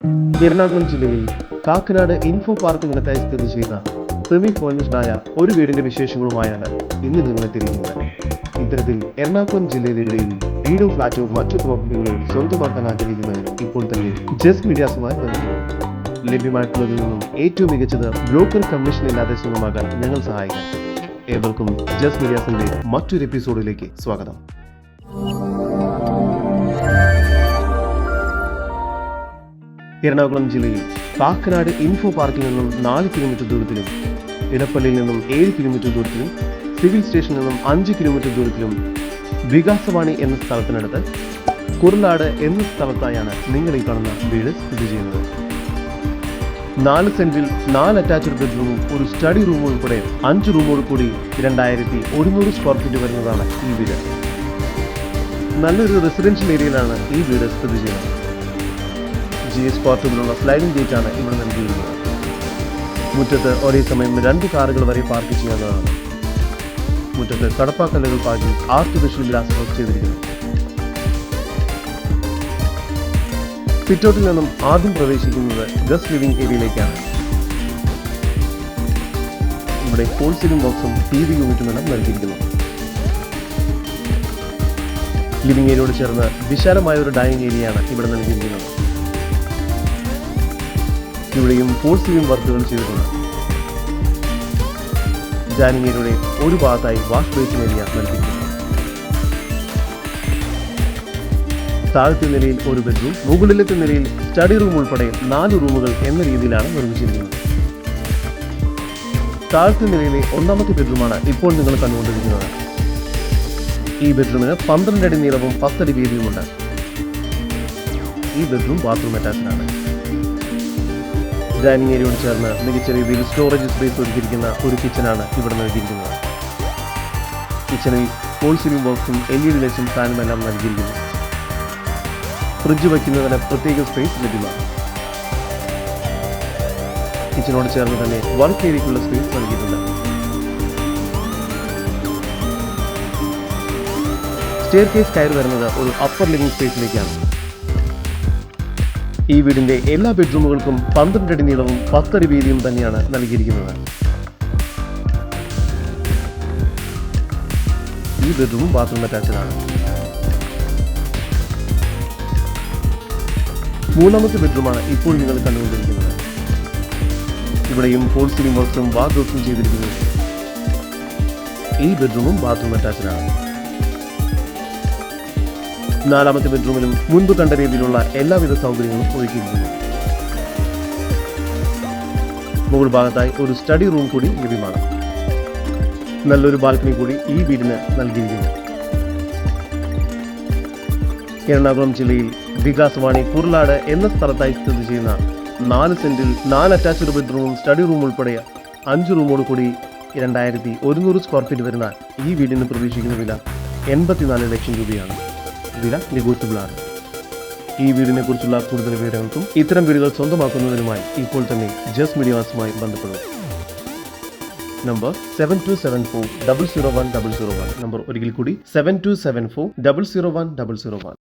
എറണാകുളം ജില്ലയിൽ കാക്കനാട് ഇൻഫോ പാർക്കിനകത്തായി സ്ഥിതി ചെയ്യുന്ന സെമി ഫേർണിഷ്ഡായ ഒരു വീടിന്റെ വിശേഷങ്ങളുമായാണ് ഇന്ന് നിങ്ങളെത്തിയിരിക്കുന്നത്. ഇത്തരത്തിൽ എറണാകുളം ജില്ലയിലെവിടെയും വീടും ഫ്ലാറ്റും മറ്റു പ്രോപ്പർട്ടികളും സ്വന്തമാക്കാൻ ആഗ്രഹിക്കുന്നതിന് ഇപ്പോൾ തന്നെ ജസ്റ്റ് മീഡിയാസുമായി ബന്ധപ്പെടും. ലഭ്യമായിട്ടുള്ളതിൽ നിന്നും ഏറ്റവും മികച്ചത് ബ്രോക്കർ കമ്മീഷൻ ഇല്ലാതെ സ്വന്തമാക്കാൻ ഞങ്ങൾ സഹായിക്കാം. ഏവർക്കും ജസ്റ്റ് മീഡിയാസിന്റെ മറ്റൊരു എപ്പിസോഡിലേക്ക് സ്വാഗതം. എറണാകുളം ജില്ലയിൽ കാക്കനാട് ഇൻഫോ പാർക്കിൽ നിന്നും 4 കിലോമീറ്റർ ദൂരത്തിലും, ഇടപ്പള്ളിയിൽ നിന്നും 7 കിലോമീറ്റർ ദൂരത്തിലും, സിവിൽ സ്റ്റേഷനിൽ നിന്നും 5 കിലോമീറ്റർ ദൂരത്തിലും, വികാസവാണി എന്ന സ്ഥലത്തിനടുത്ത് കുറുലാട് എന്ന സ്ഥലത്തായാണ് നിങ്ങൾ ഈ കാണുന്ന വീട് സ്ഥിതി ചെയ്യുന്നത്. 4 സെന്റിൽ 4 അറ്റാച്ച്ഡ് ബെഡ്റൂമും ഒരു സ്റ്റഡി റൂമും ഉൾപ്പെടെ 5 റൂമോട് കൂടി 2100 സ്ക്വയർ ഫീറ്റ് വരുന്നതാണ് ഈ വീട്. നല്ലൊരു റെസിഡൻഷ്യൽ ഏരിയയിലാണ് ഈ വീട് സ്ഥിതി ചെയ്യുന്നത്. GS പോർട്ടബിളുള്ള സ്ലൈഡിംഗ് ഗേറ്റാണ് ഇവിടെ നൽകിയിരിക്കുന്നത്. മുറ്റത്ത് ഒരേ സമയം 2 കാറുകൾ വരെ പാർക്ക് ചെയ്യാവുന്നതാണ്. മുറ്റത്ത് കടപ്പാക്കല്ലുകൾ പാകി ആർട്ടിഫിഷ്യൽ ഗ്ലാസ് വർക്ക് ചെയ്തിരിക്കുന്നു. സിറ്റൗട്ടിൽ നിന്നും ആദ്യം പ്രവേശിക്കുന്നത് ഗസ്റ്റ് ലിവിംഗ് ഏരിയയിലേക്കാണ്. ഇവിടെ ഫോൾ സീലിംഗ് ബോക്സും TV യൂണിറ്റുമെല്ലാം നൽകിയിരിക്കുന്നു. ലിവിംഗ് ഏരിയയോട് ചേർന്ന് വിശാലമായ ഒരു ഡൈനിങ് ഏരിയയാണ് ഇവിടെ നൽകിയിരിക്കുന്നത്. ഇവിടെയും ഫോൾ സീലിംഗ് വർക്കുകൾ ചെയ്തിട്ടുണ്ട്. ഡൈനിങ് ഏരിയയുടെ ഒരു ഭാഗത്തായി വാഷ് ബേസിൻ ഏരിയ നൽകിയിരിക്കുന്നു. താഴത്തെ നിലയിൽ ഒരു ബെഡ്റൂം, മുകളിലത്തെ നിലയിൽ സ്റ്റഡി റൂം ഉൾപ്പെടെ 4 റൂമുകൾ എന്ന രീതിയിലാണ് നിർമ്മിച്ചിരിക്കുന്നത്. താഴത്തെ നിലയിലെ 1ാമത്തെ ബെഡ്റൂമാണ് ഇപ്പോൾ നിങ്ങൾ കണ്ടുകൊണ്ടിരിക്കുന്നത്. ഈ ബെഡ്റൂമിന് 12 അടി നീളവും 10 അടി വീതിയുമുണ്ട്. ഈ ബെഡ്റൂം ബാത്റൂം അറ്റാച്ച്ഡ് ആണ്. ഡൈനിങ് ഏരിയയോട് ചേർന്ന് മികച്ച രീതിയിൽ സ്റ്റോറേജ് സ്പേസ് ഒരുക്കിയിരിക്കുന്ന ഒരു കിച്ചനാണ് ഇവിടെ നൽകിയിരിക്കുന്നത്. കിച്ചണിൽ ഫോൾ സീലിംഗ് ബോക്സും LED ലൈറ്റ്സും ഫാനും എല്ലാം നൽകിയിരിക്കുന്നു. ഫ്രിഡ്ജ് വയ്ക്കുന്നതിന് പ്രത്യേക സ്പേസ് ലഭ്യമാണ്. കിച്ചനോട് ചേർന്ന് തന്നെ വർക്ക് ഏരിയയ്ക്കുള്ള സ്പേസ് നൽകിയിട്ടുണ്ട്. സ്റ്റെയർ കേസ് കയറി വരുന്നത് ഒരു അപ്പർ ലിവിംഗ് സ്പേസിലേക്കാണ്. ഈ വീടിന്റെ എല്ലാ ബെഡ്റൂമുകൾക്കും 12 അടി നീളവും 10 അടി വീതിയും തന്നെയാണ് നൽകിയിരിക്കുന്നത്. ഈ ബെഡ്റൂമും ബാത്റൂം അറ്റാച്ച്ഡ് ആണ്. 3ാമത്തെ ബെഡ്റൂമാണ് ഇപ്പോൾ നിങ്ങൾ കണ്ടുകൊണ്ടിരിക്കുന്നത്. ഇവിടെയും ഫോൾ സീലിംഗ് വർക്ക്സും വാർഡ്രോബ്സും ചെയ്തിരിക്കുന്നു. ഈ ബെഡ്റൂമും ബാത്റൂം അറ്റാച്ച്ഡ് ആണ്. 4ാമത്തെ ബെഡ്റൂമിലും മുൻപ് കണ്ട രീതിയിലുള്ള എല്ലാവിധ സൗകര്യങ്ങളും ഒരുക്കിയിരിക്കുന്നു. മുകൾ ഭാഗത്തായി ഒരു സ്റ്റഡി റൂം കൂടി ലഭ്യമാണ്. നല്ലൊരു ബാൽക്കണി കൂടി ഈ വീടിന് നൽകിയിരിക്കുന്നു. എറണാകുളം ജില്ലയിൽ വികാസവാണി കുറുലാട് എന്ന സ്ഥലത്തായി സ്ഥിതി ചെയ്യുന്ന 4 സെന്റിൽ 4 അറ്റാച്ച്ഡ് ബെഡ്റൂമും സ്റ്റഡി റൂം ഉൾപ്പെടെ 5 റൂമോട് കൂടി 2100 സ്ക്വയർ ഫീറ്റ് വരുന്ന ഈ വീടിന് പ്രതീക്ഷിക്കുന്ന വില 84 ലക്ഷം രൂപയാണ്. വില നെഗോഷ്യബിൾ ആണ്. ഈ വീടിനെ കുറിച്ചുള്ള കൂടുതൽ വിവരങ്ങൾക്കും ഇത്തരം വീടുകൾ സ്വന്തമാക്കുന്നതിനുമായി ഇപ്പോൾ തന്നെ ജസ്റ്റ് മീഡിയാസുമായി ബന്ധപ്പെടും. നമ്പർ 7274 001 001. നമ്പർ ഒരിക്കൽ കൂടി 7274 001 001.